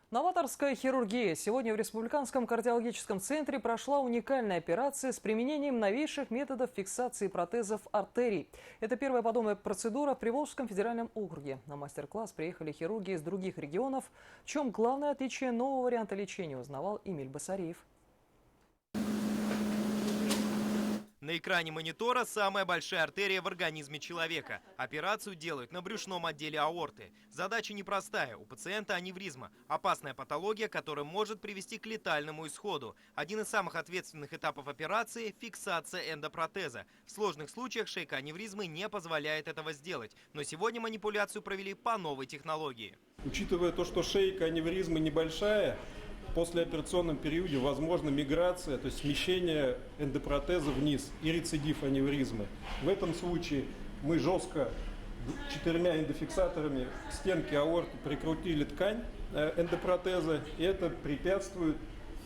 Новаторская хирургия. Сегодня в Республиканском кардиологическом центре прошла уникальная операция с применением новейших методов фиксации протезов артерий. Это первая подобная процедура в Приволжском федеральном округе. На мастер-класс приехали хирурги из других регионов. В чем главное отличие нового варианта лечения, узнавал Эмиль Басареев. На экране монитора самая большая артерия в организме человека. Операцию делают на брюшном отделе аорты. Задача непростая. У пациента аневризма. Опасная патология, которая может привести к летальному исходу. Один из самых ответственных этапов операции – фиксация эндопротеза. В сложных случаях шейка аневризмы не позволяет этого сделать. Но сегодня манипуляцию провели по новой технологии. Учитывая то, что шейка аневризмы небольшая, в послеоперационном периоде возможна миграция, то есть смещение эндопротеза вниз и рецидив аневризмы. В этом случае мы жестко 4 эндофиксаторами к стенке аорты прикрутили ткань эндопротеза, и это препятствует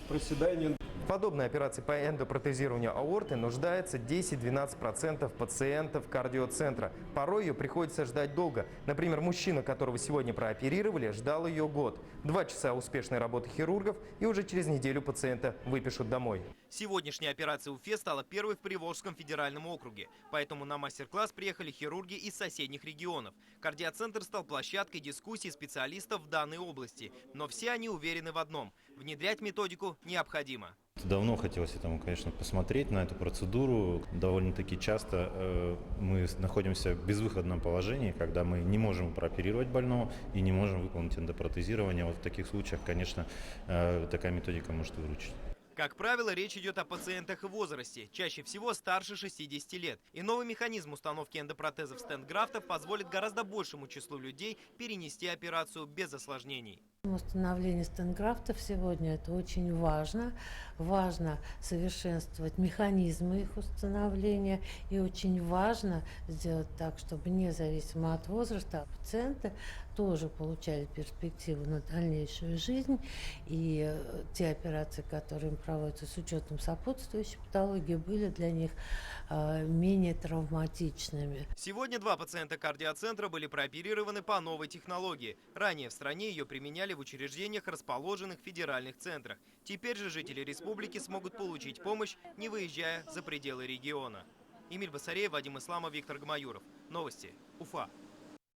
проседанию. В подобной операции по эндопротезированию аорты нуждается 10-12% пациентов кардиоцентра. Порой ее приходится ждать долго. Например, мужчина, которого сегодня прооперировали, ждал ее год. 2 часа успешной работы хирургов, и уже через неделю пациента выпишут домой. Сегодняшняя операция УФЕ стала первой в Приволжском федеральном округе. Поэтому на мастер-класс приехали хирурги из соседних регионов. Кардиоцентр стал площадкой дискуссий специалистов в данной области. Но все они уверены в одном – внедрять методику необходимо. Давно хотелось этому, конечно, посмотреть на эту процедуру. Довольно-таки часто мы находимся в безвыходном положении, когда мы не можем прооперировать больного и не можем выполнить эндопротезирование. Вот в таких случаях, конечно, такая методика может выручить. Как правило, речь идет о пациентах в возрасте, чаще всего старше 60 лет. И новый механизм установки эндопротезов стенд-графтов позволит гораздо большему числу людей перенести операцию без осложнений. Установление стенд-графтов сегодня это очень важно. Важно совершенствовать механизмы их установления. И очень важно сделать так, чтобы независимо от возраста пациенты тоже получали перспективу на дальнейшую жизнь. И те операции, которые им проводятся с учетом сопутствующей патологии, были для них менее травматичными. Сегодня 2 пациента кардиоцентра были прооперированы по новой технологии. Ранее в стране ее применяли в учреждениях, расположенных в федеральных центрах. Теперь же жители республики смогут получить помощь, не выезжая за пределы региона. Эмиль Басареев, Вадим Исламов, Виктор Гамаюров. Новости. Уфа.